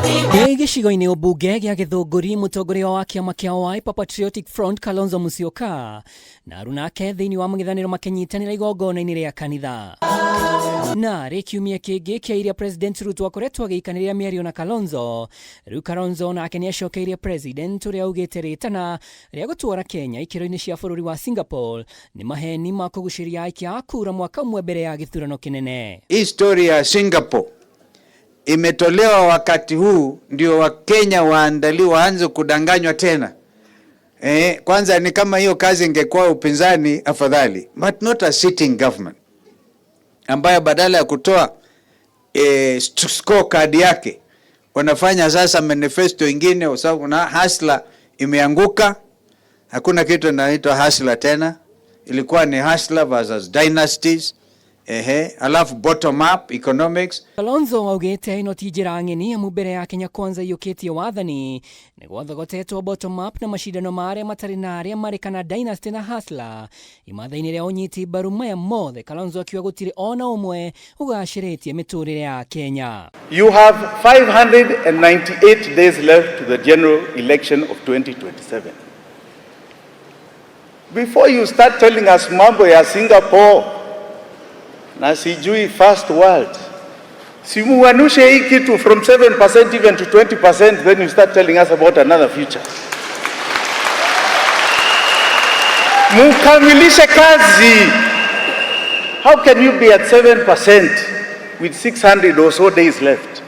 Gĩcigo-inĩ ũmbunge gĩa Gĩthũngũri, mũtongoria wa kĩama kĩa Wiper Patriotic Front Kalonzo Musyoka na aruna ake thĩinĩ wa mũng'ethanĩro makĩnyitanĩra igongona-inĩ rĩa kanitha. Na kiumia kĩngĩ kĩa iria President Ruto akoretwo agĩikanĩrĩra mĩario na Kalonzo, rĩu Kalonzo nake nĩacokeirie President ũrĩa augĩte rĩtana rĩa gũtwara Kenya ikĩro-inĩ cia bũrũri wa Singapore nĩ maheni ma kũgucĩria aikia a kura mwaka ũmwe mbere ya gĩthurano kĩnene. Historia ya Singapore imetolewa wakati huu ndio Wakenya waanze kudanganywa tena. Kwanza ni kama hiyo kazi ingekuwa upinzani afadhali, but not a sitting government ambayo badala ya kutoa scorecard yake wanafanya sasa manifesto ingine, kwa sababu na hasla imeanguka. Hakuna kitu inaitwa hasla tena, ilikuwa ni hasla versus dynasties. Alafu bottom up economics. Kalonzo augĩte ĩno ti njĩra ng'eni amu mbere ya Kenya Kwanza ĩyũkĩtie wathani nĩ gwathogotetwo bottom up na macindano marĩa matarĩ na arĩa marĩ kana dynasty na hustler imatha-inĩ rĩa ũnyiti mbaru maya mothe, Kalonzo akiuga gũtirĩ ona ũmwe ũgacĩrĩtie mĩtũrĩre ya Kenya. You have 598 days left to the general election of 2027. Before you start telling us mambo ya Singapore na sijui first world, simuanushe hii kitu from 7% even to 20%, then you start telling us about another future. Mukamilishe kazi. How can you be at 7% with 600 or so days left?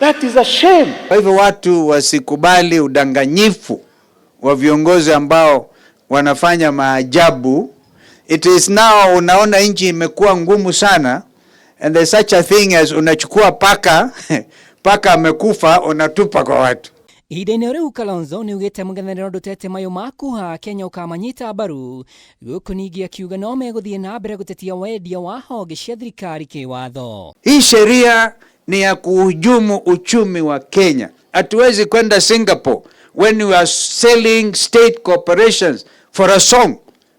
That is a shame. Kwa hivyo watu wasikubali udanganyifu wa viongozi ambao wanafanya maajabu. It is now, unaona nchi imekuwa ngumu sana, and there's such a thing as unachukua paka amekufa unatupa kwa watu. Ihinda-inĩ rĩu Kalonzo nĩaugĩte mũng'ethanĩro ndũtete mayũ makuha Kenya ũkamanyita mbaru, gũkũ ningĩ akiuga no megũthiĩ na mbere gũtetia wendia wa honge cia thirikari kĩwatho. Hii sheria ni ya kuhujumu uchumi wa Kenya. Hatuwezi kwenda Singapore when we are selling state corporations for a song,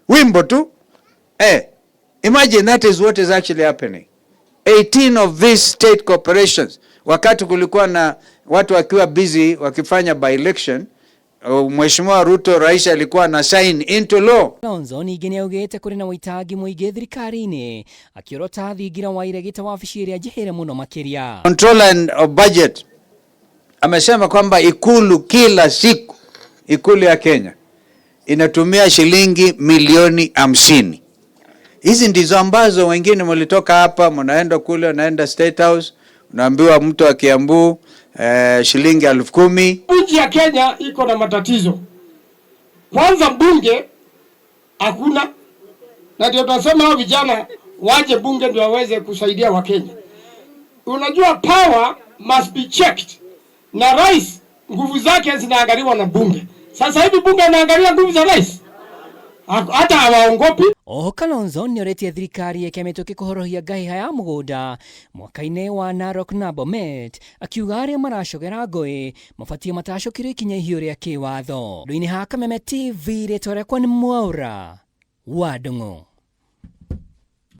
wimbo tu. Imagine that is what is actually happening. 18 of these state corporations, wakati kulikuwa na watu wakiwa busy wakifanya by election, Mheshimiwa Ruto rais alikuwa na sign into law. Kalonzo ningĩ nĩaugĩte kũrĩ na wĩitangi mũingĩ thirikari-inĩ, akĩrota thingira wa iregita wabici ĩrĩa njihĩre mũno makĩria. Controller of budget amesema kwamba ikulu kila siku, ikulu ya Kenya inatumia shilingi milioni 50. Hizi ndizo ambazo wengine mlitoka hapa mnaenda kule, unaenda State House, unaambiwa mtu wa Kiambu shilingi 10,000. Nchi ya Kenya iko na matatizo. Kwanza bunge hakuna, na ndio tunasema hao vijana waje bunge ndio waweze kusaidia Wakenya. Unajua power must be checked, na rais nguvu zake zinaangaliwa na bunge. Sasa hivi bunge inaangalia nguvu za rais, hata hawaongopi. Kalonzo nĩoretie thirikari yake mĩtũkĩ kũhorohia ngahĩha ya mũgũnda mwaka-inĩ wa Narok na Bomet, akiuga arĩa maracogera ngũĩ mabatie matacũkĩrio ikinya ihiũ rĩa kĩwatho. Ndũ-inĩ ha Kameme TV, rĩtwa rĩakwa nĩ Mwaura wa Ndung'u.